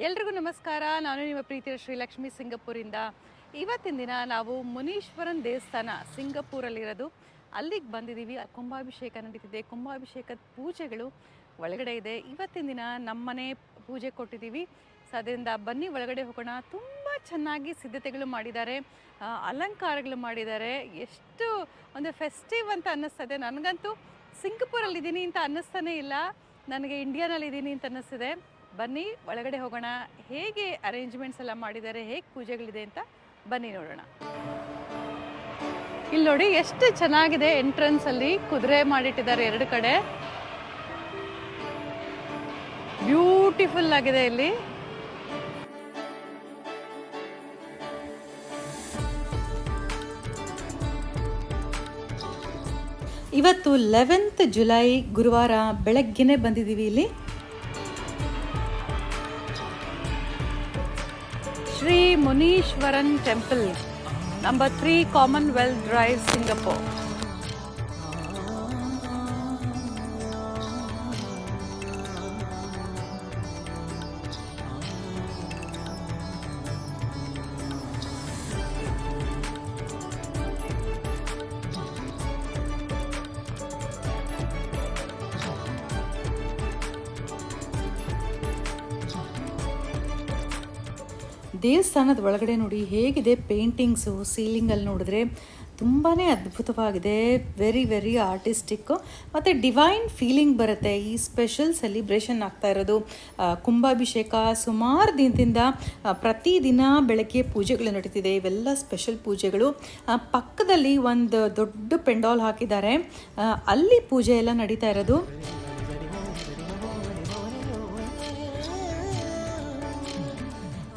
ಎಲ್ರಿಗೂ ನಮಸ್ಕಾರ. ನಾನು ನಿಮ್ಮ ಪ್ರೀತಿಯ ಶ್ರೀಲಕ್ಷ್ಮಿ ಸಿಂಗಪುರಿಂದ. ಇವತ್ತಿನ ದಿನ ನಾವು ಮುನೀಶ್ವರನ್ ದೇವಸ್ಥಾನ ಸಿಂಗಪೂರಲ್ಲಿರೋದು, ಅಲ್ಲಿಗೆ ಬಂದಿದ್ದೀವಿ. ಕುಂಭಾಭಿಷೇಕ ನಡೀತಿದೆ. ಕುಂಭಾಭಿಷೇಕದ ಪೂಜೆಗಳು ಒಳಗಡೆ ಇದೆ. ಇವತ್ತಿನ ದಿನ ನಮ್ಮನೆ ಪೂಜೆ ಕೊಟ್ಟಿದ್ದೀವಿ. ಸೊ ಅದರಿಂದ ಬನ್ನಿ ಒಳಗಡೆ ಹೋಗೋಣ. ತುಂಬ ಚೆನ್ನಾಗಿ ಸಿದ್ಧತೆಗಳು ಮಾಡಿದ್ದಾರೆ, ಅಲಂಕಾರಗಳು ಮಾಡಿದ್ದಾರೆ. ಎಷ್ಟು ಒಂದು ಫೆಸ್ಟಿವ್ ಅಂತ ಅನ್ನಿಸ್ತದೆ. ನನಗಂತೂ ಸಿಂಗಪೂರಲ್ಲಿದ್ದೀನಿ ಅಂತ ಅನ್ನಿಸ್ತಾನೇ ಇಲ್ಲ, ನನಗೆ ಇಂಡಿಯಾನಲ್ಲಿದ್ದೀನಿ ಅಂತ ಅನ್ನಿಸ್ತಿದೆ. ಬನ್ನಿ ಒಳಗಡೆ ಹೋಗೋಣ. ಹೇಗೆ ಅರೇಂಜ್ಮೆಂಟ್ಸ್ ಎಲ್ಲ ಮಾಡಿದ್ದಾರೆ, ಹೇಗೆ ಪೂಜೆಗಳಿದೆ ಅಂತ ಬನ್ನಿ ನೋಡೋಣ. ಇಲ್ಲಿ ನೋಡಿ ಎಷ್ಟು ಚೆನ್ನಾಗಿದೆ. ಎಂಟ್ರೆನ್ಸ್ ಅಲ್ಲಿ ಕುದುರೆ ಮಾಡಿಟ್ಟಿದ್ದಾರೆ ಎರಡು ಕಡೆ. ಬ್ಯೂಟಿಫುಲ್ ಆಗಿದೆ ಇಲ್ಲಿ. ಇವತ್ತು 11th ಜುಲೈ ಗುರುವಾರ ಬೆಳಗ್ಗೆನೆ ಬಂದಿದ್ದೀವಿ ಇಲ್ಲಿ. Shri Munishwaran temple, number 3 Commonwealth Drive, Singapore. ದೇವಸ್ಥಾನದ ಒಳಗಡೆ ನೋಡಿ ಹೇಗಿದೆ ಪೇಂಟಿಂಗ್ಸು. ಸೀಲಿಂಗಲ್ಲಿ ನೋಡಿದ್ರೆ ತುಂಬಾ ಅದ್ಭುತವಾಗಿದೆ. ವೆರಿ ವೆರಿ ಆರ್ಟಿಸ್ಟಿಕ್ಕು ಮತ್ತು ಡಿವೈನ್ ಫೀಲಿಂಗ್ ಬರುತ್ತೆ. ಈ ಸ್ಪೆಷಲ್ ಸೆಲಿಬ್ರೇಷನ್ ಆಗ್ತಾ ಇರೋದು ಕುಂಭಾಭಿಷೇಕ. ಸುಮಾರು ದಿನದಿಂದ ಪ್ರತಿದಿನ ಬೆಳಗ್ಗೆ ಪೂಜೆಗಳು ನಡೀತಿದೆ. ಇವೆಲ್ಲ ಸ್ಪೆಷಲ್ ಪೂಜೆಗಳು. ಪಕ್ಕದಲ್ಲಿ ಒಂದು ದೊಡ್ಡ ಪೆಂಡಾಲ್ ಹಾಕಿದ್ದಾರೆ, ಅಲ್ಲಿ ಪೂಜೆ ಎಲ್ಲ ನಡೀತಾ ಇರೋದು.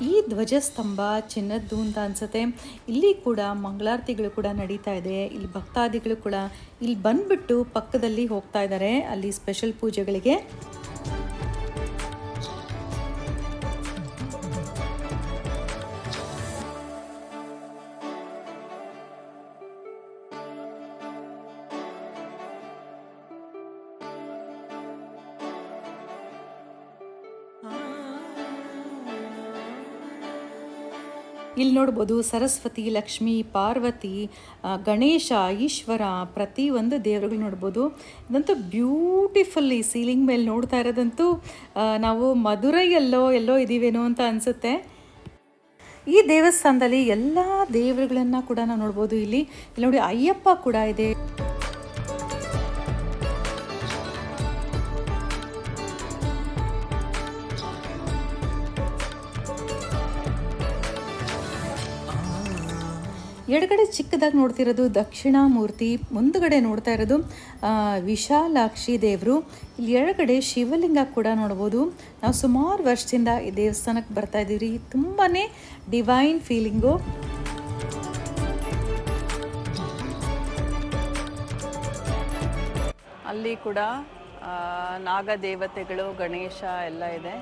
ಈ ಧ್ವಜಸ್ತಂಭ ಚಿನ್ನದ್ದು ಅಂತ ಅನ್ಸುತ್ತೆ. ಇಲ್ಲಿ ಕೂಡ ಮಂಗಳಾರತಿಗಳು ಕೂಡ ನಡೀತಾ ಇದೆ. ಇಲ್ಲಿ ಭಕ್ತಾದಿಗಳು ಕೂಡ ಇಲ್ಲಿ ಬಂದ್ಬಿಟ್ಟು ಪಕ್ಕದಲ್ಲಿ ಹೋಗ್ತಾ ಇದ್ದಾರೆ ಅಲ್ಲಿ ಸ್ಪೆಷಲ್ ಪೂಜೆಗಳಿಗೆ. ಇಲ್ಲಿ ನೋಡ್ಬೋದು ಸರಸ್ವತಿ, ಲಕ್ಷ್ಮಿ, ಪಾರ್ವತಿ, ಗಣೇಶ, ಈಶ್ವರ, ಪ್ರತಿ ಒಂದು ದೇವರುಗಳು ನೋಡ್ಬೋದು. ಇದಂತೂ ಬ್ಯೂಟಿಫುಲ್. ಈ ಸೀಲಿಂಗ್ ಮೇಲೆ ನೋಡ್ತಾ ಇರೋದಂತೂ ನಾವು ಮಧುರೈಯಲ್ಲೋ ಎಲ್ಲೋ ಇದ್ದೀವೇನೋ ಅಂತ ಅನಿಸುತ್ತೆ. ಈ ದೇವಸ್ಥಾನದಲ್ಲಿ ಎಲ್ಲ ದೇವರುಗಳನ್ನು ಕೂಡ ನಾವು ನೋಡ್ಬೋದು. ಇಲ್ಲಿ ನೋಡಿ ಅಯ್ಯಪ್ಪ ಕೂಡ ಇದೆ. ಎಡಗಡೆ ಚಿಕ್ಕದಾಗಿ ನೋಡ್ತಿರೋದು ದಕ್ಷಿಣಾಮೂರ್ತಿ, ಮುಂದುಗಡೆ ನೋಡ್ತಾ ಇರೋದು ವಿಶಾಲಾಕ್ಷಿ ದೇವರು. ಇಲ್ಲಿ ಎಡಗಡೆ ಶಿವಲಿಂಗ ಕೂಡ ನೋಡ್ಬೋದು. ನಾವು ಸುಮಾರು ವರ್ಷದಿಂದ ಈ ದೇವಸ್ಥಾನಕ್ಕೆ ಬರ್ತಾ ಇದ್ದೀವಿ. ತುಂಬಾ ಡಿವೈನ್ ಫೀಲಿಂಗು. ಅಲ್ಲಿ ಕೂಡ ನಾಗದೇವತೆಗಳು, ಗಣೇಶ ಎಲ್ಲ ಇದೆ.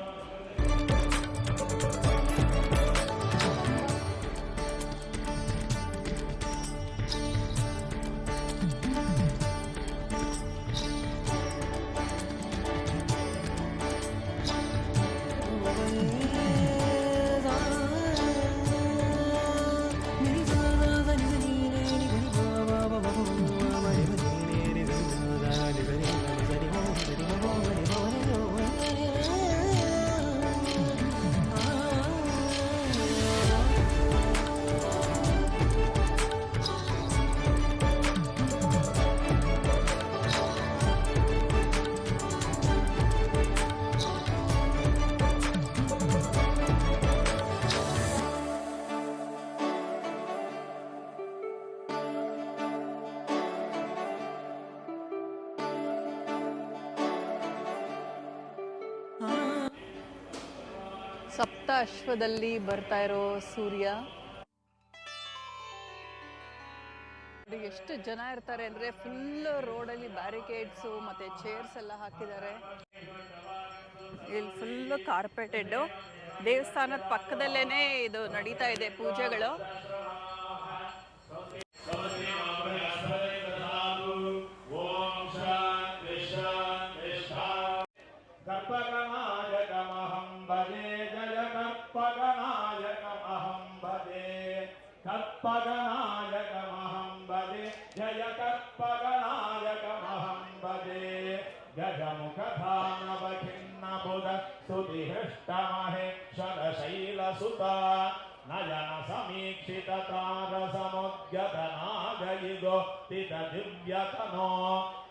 ಸಪ್ತ ಅಶ್ವದಲ್ಲಿ ಬರ್ತಾ ಇರೋ ಸೂರ್ಯ. ಎಷ್ಟು ಜನ ಇರ್ತಾರೆ ಅಂದ್ರೆ ಫುಲ್ ರೋಡಲ್ಲಿ ಬ್ಯಾರಿಕೇಡ್ಸು ಮತ್ತೆ ಚೇರ್ಸ್ ಎಲ್ಲ ಹಾಕಿದ್ದಾರೆ. ಇಲ್ಲಿ ಫುಲ್ ಕಾರ್ಪೆಟೆಡ್. ದೇವಸ್ಥಾನದ ಪಕ್ಕದಲ್ಲೇನೆ ಇದು ನಡೀತಾ ಇದೆ ಪೂಜೆಗಳು. ಕರ್ಪಗನಾಯಕಮಹಂ ಭಜೆ ಜಯ ಕರ್ಪಗನಾಯಕಮಹಂ ಭಜೆ ಗಜಮುಖಧಾನವ ಖಿನ್ನಬುಧ ಸ್ತುತಿಹೃಷ್ಟಮಹೇಶ್ವರ ಶೈಲಸುತ ನಯನ ಸಮೀಕ್ಷಿತ ತಾರಸಮುದ್ಯತ ನಾಗಯಿಗೋತ್ತಿತ ದಿವ್ಯತನೋ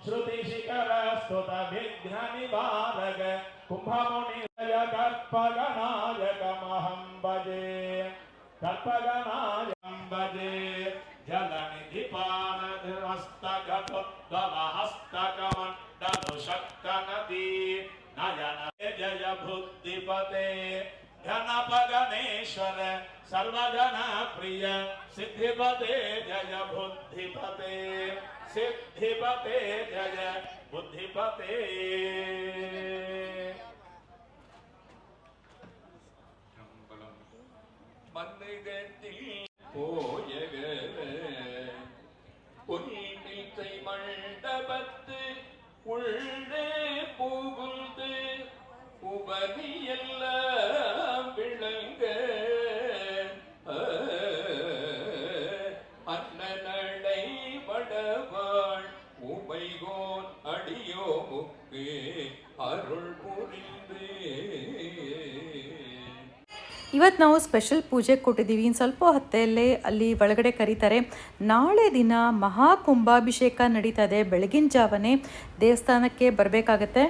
ಶ್ರುತಿ ಶಿಖರ ಸ್ತುತ ವಿಘ್ನ ನಿವಾರಕ ಕುಂಭಮುನಿ ಜಯ ಕರ್ಪಗನಾಯಕಮಹಂ ಭಜೆ ಕರ್ಪಗನಾಯಕಂ ಭಜೆ ಜಲನಿಧಿಪಾನಹಸ್ತಕಮಂಡಲು ಶಕ್ತನದಿ ನಯನ ಜಯ ಬುದ್ಧಿಪತೆ ಘನಪಗನೇಶ್ವರ ಸರ್ವಜನ ಪ್ರಿಯ ಸಿದ್ಧಿಪತೆ ಜಯ ಬುದ್ಧಿಪತೆ ಸಿದ್ಧಿಪತೆ ಜಯ ಬುದ್ಧಿಪತೆ. பொன்னிசை மண்டபத்து உள்ளே புகுந்து உபதியெல்லாம் விளங்க அன்னநடை வடவாள் உமைகோன் அடியோமுக்கு அருள் புரிந்து. ಇವತ್ತು ನಾವು ಸ್ಪೆಷಲ್ ಪೂಜೆ ಕೊಟ್ಟಿದ್ದೀವಿ. ಇನ್ನು ಸ್ವಲ್ಪ ಹೊತ್ತಲ್ಲೇ ಅಲ್ಲಿ ಒಳಗಡೆ ಕರೀತಾರೆ. ನಾಳೆ ದಿನ ಮಹಾಕುಂಭಾಭಿಷೇಕ ನಡೀತಾ ಇದೆ. ಬೆಳಗಿನ ಜಾವನೇ ದೇವಸ್ಥಾನಕ್ಕೆ ಬರಬೇಕಾಗತ್ತೆ.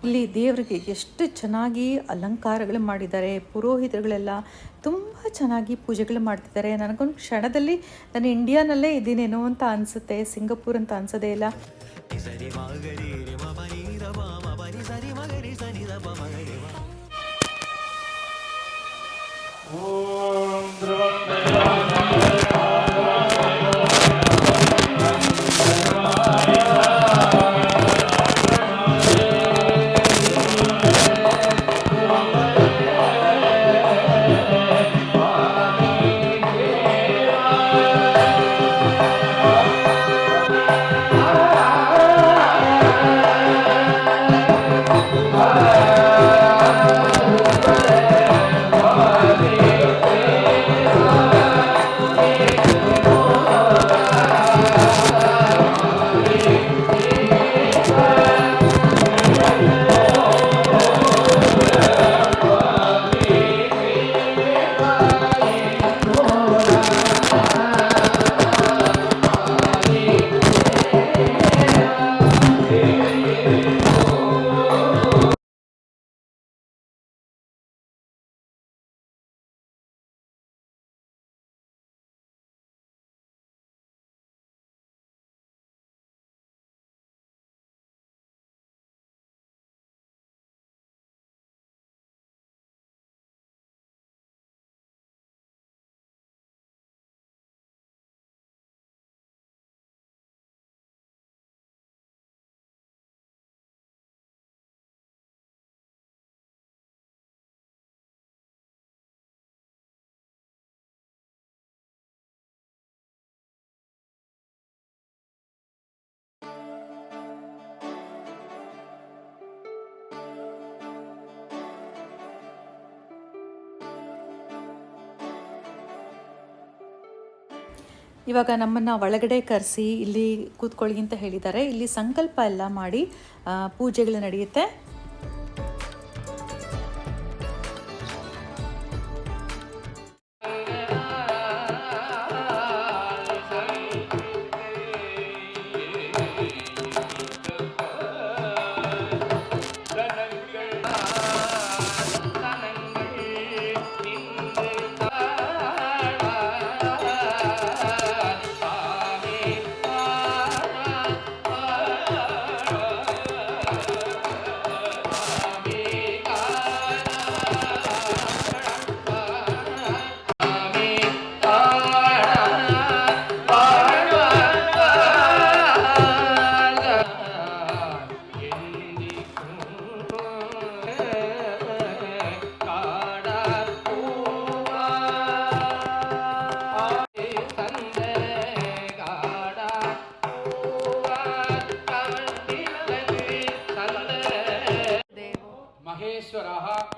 ಇಲ್ಲಿ ದೇವರಿಗೆ ಎಷ್ಟು ಚೆನ್ನಾಗಿ ಅಲಂಕಾರಗಳು ಮಾಡಿದ್ದಾರೆ. ಪುರೋಹಿತರುಗಳೆಲ್ಲ ತುಂಬ ಚೆನ್ನಾಗಿ ಪೂಜೆಗಳು ಮಾಡ್ತಿದ್ದಾರೆ. ನನಗೊಂದು ಕ್ಷಣದಲ್ಲಿ ನಾನು ಇಂಡಿಯಾನಲ್ಲೇ ಇದ್ದೀನೇನೋ ಅಂತ ಅನಿಸುತ್ತೆ. ಸಿಂಗಪೂರ್ ಅಂತ ಅನ್ಸೋದೇ ಇಲ್ಲ. ಇವಾಗ ನಮ್ಮನ್ನು ಒಳಗಡೆ ಕರೆಸಿ ಇಲ್ಲಿ ಕೂತ್ಕೊಳ್ಳಿ ಅಂತ ಹೇಳಿದ್ದಾರೆ. ಇಲ್ಲಿ ಸಂಕಲ್ಪ ಎಲ್ಲ ಮಾಡಿ ಪೂಜೆಗಳು ನಡೆಯುತ್ತೆ.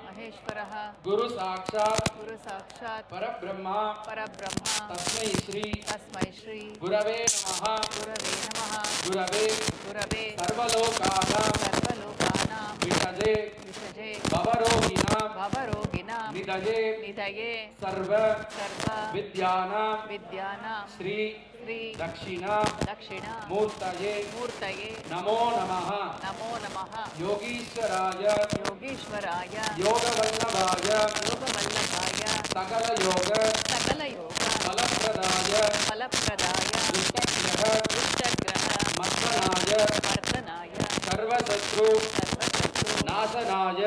महेश्वरः गुरु साक्षात् परब्रह्म तस्मै श्री गुरवे नमः गुरवे सर्वलोकानां विषजे भवरोगिणां निधये सर्व विद्यानां श्री दक्षिणा मूर्तये नमो नमः योगीश्वराय योगवल्लभाय सकल योग फलप्रदाय दुष्टग्रह मर्दनाय सर्वशत्रु नाशनाय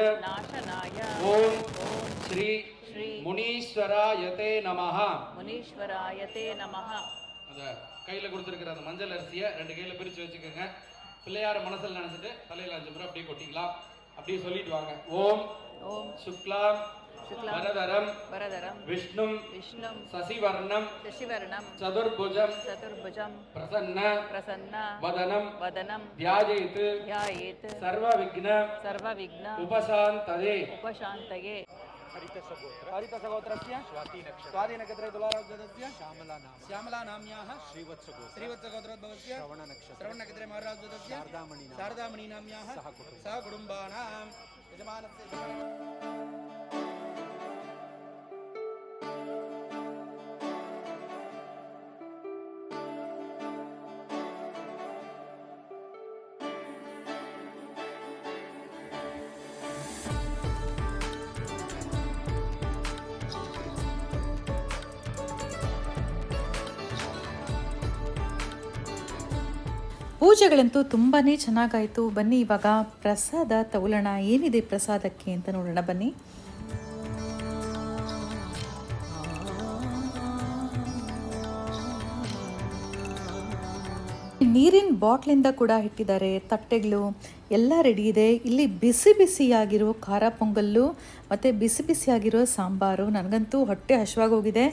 ओम श्री मुनीश्वरायते नमः அத கையில கொடுத்துருக்கிற அந்த மஞ்சள் அரிசியை 2 கையில பிரிச்சு வச்சுக்கோங்க. பிள்ளையார மனசுல நினைச்சிட்டு தலையில 5 முறை அப்படியே கொட்டிக்கலாம். அப்படியே சொல்லிட்டு வாங்க. ஓம் சுக்லாம் வரதரம் விஷ்ணும் சசிவர்ணம் சதுர்புஜம் பிரசன்ன வதனம் த்யாஜயேத் சர்வ விக்ன உபசாந்தயே हरित सगोत्रस्य स्वाति नक्षत्रे तुलाराजस्य श्यामला नाम्याः श्रीवत्स गोत्रोद्भवस्य श्रवण नक्षत्रे महाराजस्य शारदामणि नाम्याः सह कुटुम्बानां यजमानस्य ಪೂಜೆಗಳಂತೂ ತುಂಬಾ ಚೆನ್ನಾಗಾಯಿತು. ಬನ್ನಿ ಇವಾಗ ಪ್ರಸಾದ ತಗೊಳ್ಳೋಣ. ಏನಿದೆ ಪ್ರಸಾದಕ್ಕೆ ಅಂತ ನೋಡೋಣ ಬನ್ನಿ. ನೀರಿನ ಬಾಟ್ಲಿಂದ ಕೂಡ ಇಟ್ಟಿದ್ದಾರೆ. ತಟ್ಟೆಗಳು ಎಲ್ಲ ರೆಡಿ ಇದೆ. ಇಲ್ಲಿ ಬಿಸಿ ಬಿಸಿಯಾಗಿರೋ ಖಾರ ಪೊಂಗಲ್ಲು ಮತ್ತು ಬಿಸಿ ಬಿಸಿಯಾಗಿರೋ ಸಾಂಬಾರು. ನನಗಂತೂ ಹೊಟ್ಟೆ ಹಸಿವಾಗೋಗಿದೆ.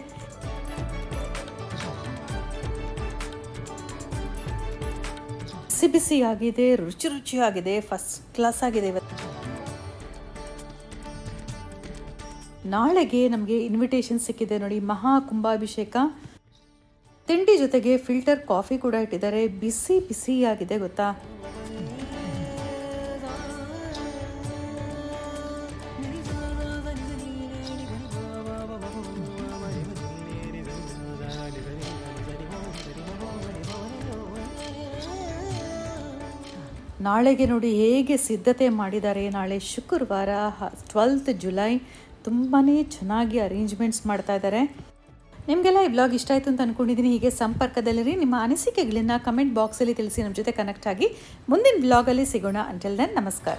ಬಿಸಿ ಬಿಸಿಯಾಗಿದೆ, ರುಚಿಯಾಗಿದೆ, ಫಸ್ಟ್ ಕ್ಲಾಸ್ ಆಗಿದೆ. ಇವತ್ತು ನಾಳೆಗೆ ನಮಗೆ ಇನ್ವಿಟೇಷನ್ ಸಿಕ್ಕಿದೆ ನೋಡಿ, ಮಹಾ ಕುಂಭಾಭಿಷೇಕ. ತಿಂಡಿ ಜೊತೆಗೆ ಫಿಲ್ಟರ್ ಕಾಫಿ ಕೂಡ ಇಟ್ಟಿದ್ದಾರೆ. ಬಿಸಿ ಬಿಸಿಯಾಗಿದೆ ಗೊತ್ತಾ. ನಾಳೆಗೆ ನೋಡಿ ಹೇಗೆ ಸಿದ್ಧತೆ ಮಾಡಿದ್ದಾರೆ. ನಾಳೆ ಶುಕ್ರವಾರ 12 ಜುಲೈ. ತುಂಬಾ ಚೆನ್ನಾಗಿ ಅರೇಂಜ್ಮೆಂಟ್ಸ್ ಮಾಡ್ತಾ ಇದ್ದಾರೆ. ನಿಮಗೆಲ್ಲ ಈ ಬ್ಲಾಗ್ ಇಷ್ಟ ಆಯಿತು ಅಂತ ಅಂದ್ಕೊಂಡಿದ್ದೀನಿ. ಹೀಗೆ ಸಂಪರ್ಕದಲ್ಲಿರಿ. ನಿಮ್ಮ ಅನಿಸಿಕೆಗಳನ್ನು ಕಮೆಂಟ್ ಬಾಕ್ಸಲ್ಲಿ ತಿಳಿಸಿ. ನಮ್ಮ ಜೊತೆ ಕನೆಕ್ಟ್ ಆಗಿ ಮುಂದಿನ ಬ್ಲಾಗಲ್ಲಿ ಸಿಗೋಣ. ಅಂಟಿಲ್ ದೆನ್ ನಮಸ್ಕಾರ.